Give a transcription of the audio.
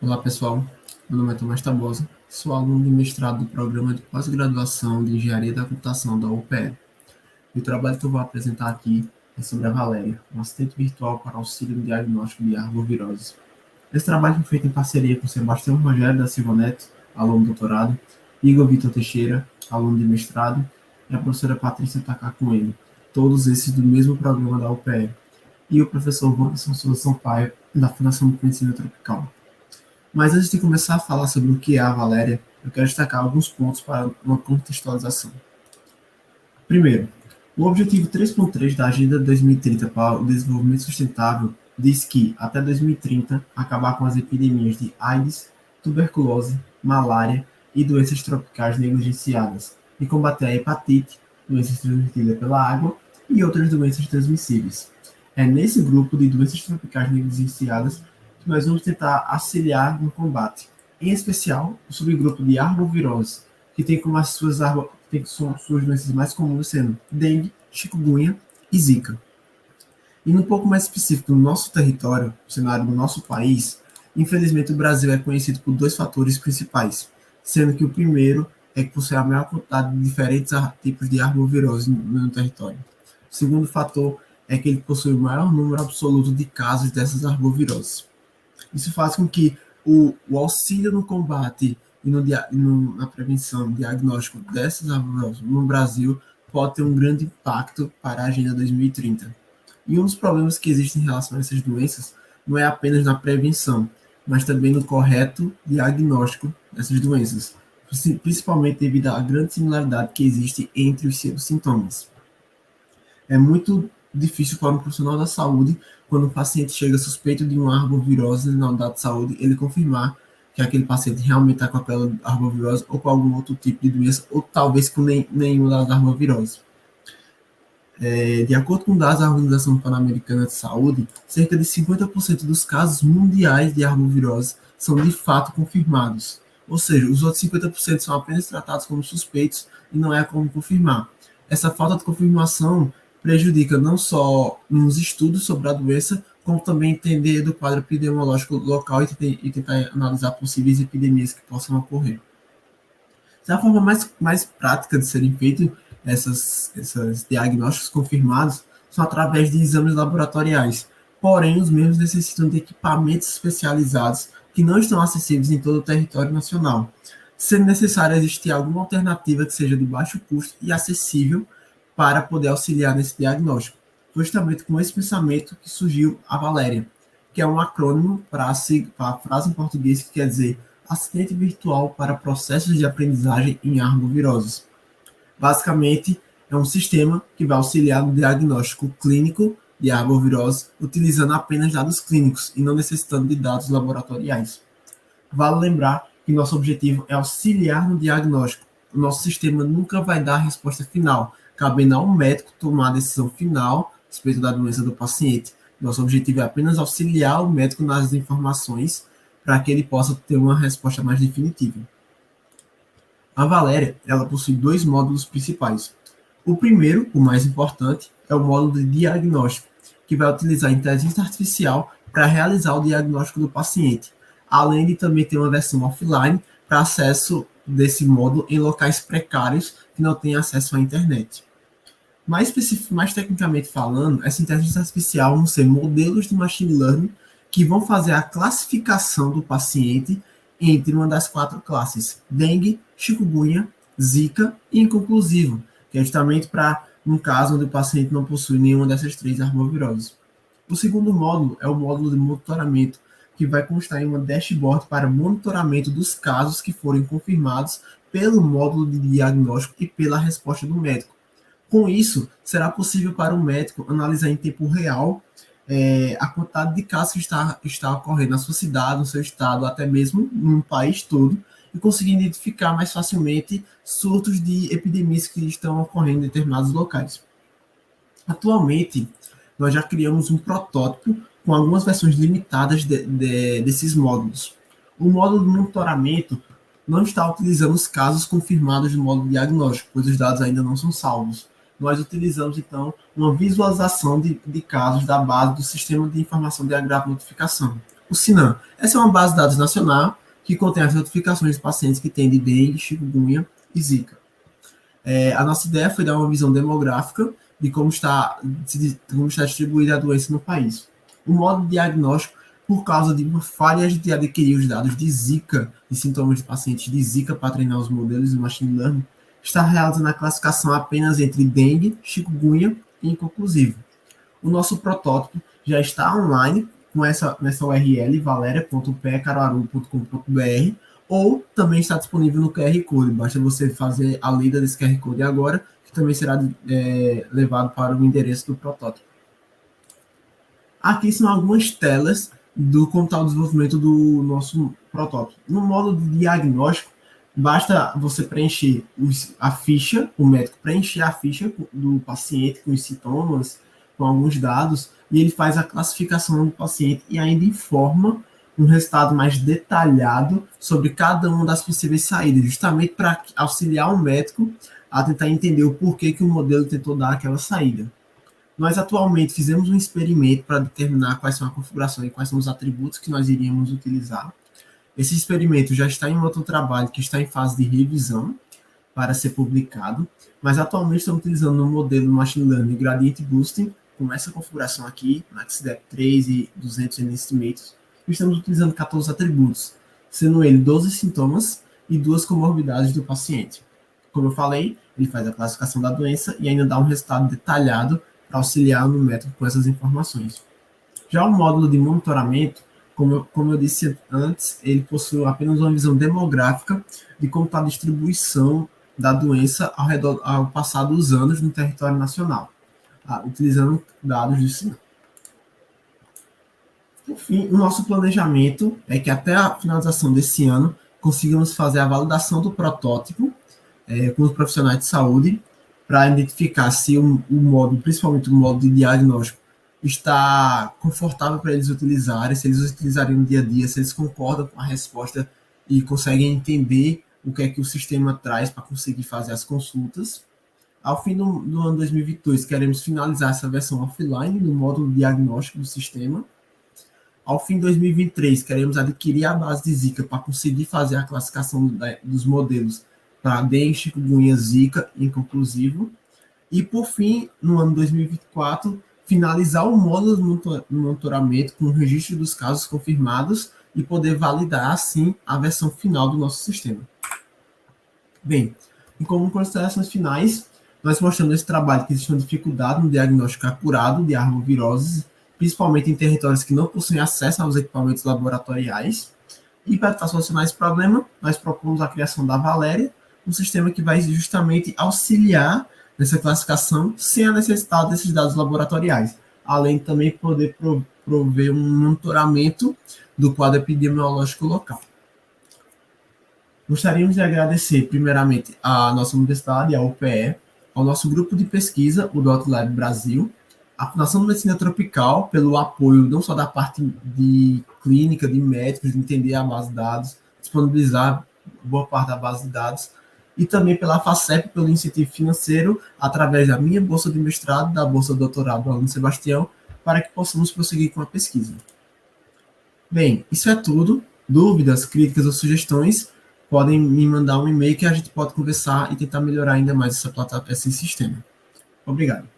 Olá pessoal, meu nome é Tomás Tabosa, sou aluno de mestrado do Programa de Pós-Graduação de Engenharia da Computação da UPE. E o trabalho que eu vou apresentar aqui é sobre a Valéria, um assistente virtual para auxílio no diagnóstico de arbovirose. Esse trabalho foi feito em parceria com Sebastião Rogério da Silva Neto, aluno de doutorado, Igor Vitor Teixeira, aluno de mestrado, e a professora Patrícia Takakuene, todos esses do mesmo programa da UPE, e o professor Wanderson Souza Sampaio, da Fundação do Conhecimento Tropical. Mas antes de começar a falar sobre o que é a Valéria, eu quero destacar alguns pontos para uma contextualização. Primeiro, o objetivo 3.3 da Agenda 2030 para o Desenvolvimento Sustentável diz que, até 2030, acabar com as epidemias de AIDS, tuberculose, malária e doenças tropicais negligenciadas, e combater a hepatite, doenças transmitidas pela água e outras doenças transmissíveis. É nesse grupo de doenças tropicais negligenciadas que nós vamos tentar auxiliar no combate, em especial o subgrupo de arbovirose, que tem como as suas suas doenças mais comuns sendo dengue, chikungunya e zika. E um pouco mais específico no nosso território, no cenário do nosso país, infelizmente o Brasil é conhecido por dois fatores principais, sendo que o primeiro é que possui a maior quantidade de diferentes tipos de arbovirose no território. O segundo fator é que ele possui o maior número absoluto de casos dessas arboviroses. Isso faz com que o auxílio no combate e na prevenção, diagnóstico dessas arboviroses no Brasil pode ter um grande impacto para a Agenda 2030. E um dos problemas que existem em relação a essas doenças não é apenas na prevenção, mas também no correto diagnóstico dessas doenças, principalmente devido à grande similaridade que existe entre os seus sintomas. É muito difícil para um profissional da saúde, quando o paciente chega suspeito de uma arbovirose na unidade de saúde, ele confirmar que aquele paciente realmente está com aquela arbovirose ou com algum outro tipo de doença, ou talvez com nenhuma das arboviroses. De acordo com dados da Organização Pan-Americana de Saúde, cerca de 50% dos casos mundiais de arbovirose são de fato confirmados. Ou seja, os outros 50% são apenas tratados como suspeitos e não é como confirmar. Essa falta de confirmação prejudica não só nos estudos sobre a doença, como também entender do quadro epidemiológico local e tentar analisar possíveis epidemias que possam ocorrer. A forma mais prática de serem feitos esses diagnósticos confirmados são através de exames laboratoriais. Porém, os mesmos necessitam de equipamentos especializados que não estão acessíveis em todo o território nacional, sendo necessário existir alguma alternativa que seja de baixo custo e acessível para poder auxiliar nesse diagnóstico. Foi justamente com esse pensamento que surgiu a Valéria, que é um acrônimo para a frase em português que quer dizer assistente virtual para processos de aprendizagem em arboviroses. Basicamente, é um sistema que vai auxiliar no diagnóstico clínico de arbovirose, utilizando apenas dados clínicos e não necessitando de dados laboratoriais. Vale lembrar que nosso objetivo é auxiliar no diagnóstico. O nosso sistema nunca vai dar a resposta final, cabendo ao médico tomar a decisão final a respeito da doença do paciente. Nosso objetivo é apenas auxiliar o médico nas informações para que ele possa ter uma resposta mais definitiva. A Valéria, ela possui dois módulos principais. O primeiro, o mais importante, é o módulo de diagnóstico, que vai utilizar a inteligência artificial para realizar o diagnóstico do paciente, além de também ter uma versão offline para acesso desse módulo em locais precários que não têm acesso à internet. Mais tecnicamente falando, essa inteligência artificial vão ser modelos de machine learning que vão fazer a classificação do paciente entre uma das quatro classes, dengue, chikungunya, zika e inconclusivo, que é justamente para um caso onde o paciente não possui nenhuma dessas três arboviroses. O segundo módulo é o módulo de monitoramento, que vai constar em uma dashboard para monitoramento dos casos que forem confirmados pelo módulo de diagnóstico e pela resposta do médico. Com isso, será possível para o médico analisar em tempo real a quantidade de casos que está ocorrendo na sua cidade, no seu estado, até mesmo no país todo, e conseguir identificar mais facilmente surtos de epidemias que estão ocorrendo em determinados locais. Atualmente, nós já criamos um protótipo com algumas versões limitadas desses módulos. O módulo de monitoramento não está utilizando os casos confirmados do módulo diagnóstico, pois os dados ainda não são salvos. Nós utilizamos, então, uma visualização de casos da base do Sistema de Informação de Agravo Notificação, O SINAM. Essa é uma base de dados nacional que contém as notificações de pacientes que têm de dengue, chikungunya e zika. A nossa ideia foi dar uma visão demográfica de como está distribuída a doença no país. O modo de diagnóstico, por causa de uma falha de adquirir os dados de Zika, de sintomas de pacientes de Zika para treinar os modelos de machine learning, está realizando a classificação apenas entre dengue, chikungunya e inconclusivo. O nosso protótipo já está online nessa URL valeria.pecaruaru.com.br ou também está disponível no QR Code. Basta você fazer a lida desse QR Code agora, que também será levado para o endereço do protótipo. Aqui são algumas telas do como está o desenvolvimento do nosso protótipo. No modo de diagnóstico, basta você preencher a ficha, o médico preencher a ficha do paciente com os sintomas, com alguns dados, e ele faz a classificação do paciente e ainda informa um resultado mais detalhado sobre cada uma das possíveis saídas, justamente para auxiliar o médico a tentar entender o porquê que o modelo tentou dar aquela saída. Nós atualmente fizemos um experimento para determinar quais são a configuração e quais são os atributos que nós iríamos utilizar. Esse experimento já está em outro trabalho que está em fase de revisão para ser publicado, mas atualmente estamos utilizando um modelo Machine Learning Gradient Boosting, com essa configuração aqui, MaxDep 3 e 200 Estimates, e estamos utilizando 14 atributos, sendo ele 12 sintomas e 2 comorbidades do paciente. Como eu falei, ele faz a classificação da doença e ainda dá um resultado detalhado para auxiliar no método com essas informações. Já o módulo de monitoramento, como eu disse antes, ele possui apenas uma visão demográfica de como está a distribuição da doença ao passar dos anos no território nacional, utilizando dados do SINAM. Por fim, o nosso planejamento é que até a finalização desse ano consigamos fazer a validação do protótipo com os profissionais de saúde para identificar se o modo, principalmente o modo de diagnóstico, está confortável para eles utilizarem, se eles utilizarem no dia a dia, se eles concordam com a resposta e conseguem entender o que é que o sistema traz para conseguir fazer as consultas. Ao fim do ano 2022, queremos finalizar essa versão offline do módulo diagnóstico do sistema. Ao fim de 2023, queremos adquirir a base de Zika para conseguir fazer a classificação dos modelos para dengue, chikungunya, Zika inconclusivo. E, por fim, no ano 2024, finalizar o módulo de monitoramento com o registro dos casos confirmados e poder validar, assim, a versão final do nosso sistema. Bem, e como considerações finais, nós mostramos esse trabalho que existe uma dificuldade no diagnóstico acurado de arboviroses, principalmente em territórios que não possuem acesso aos equipamentos laboratoriais. E para tentar solucionar esse problema, nós propomos a criação da Valéria, um sistema que vai justamente auxiliar nessa classificação sem a necessidade desses dados laboratoriais, além de também poder prover um monitoramento do quadro epidemiológico local. Gostaríamos de agradecer, primeiramente, à nossa universidade, a UPE, ao nosso grupo de pesquisa, o DotLab Brasil, a Fundação de Medicina Tropical, pelo apoio não só da parte de clínica, de médicos, de entender a base de dados, disponibilizar boa parte da base de dados, e também pela FACEP, pelo incentivo financeiro, através da minha bolsa de mestrado, da bolsa de doutorado do aluno Sebastião, para que possamos prosseguir com a pesquisa. Bem, isso é tudo. Dúvidas, críticas ou sugestões, podem me mandar um e-mail que a gente pode conversar e tentar melhorar ainda mais esse sistema. Obrigado.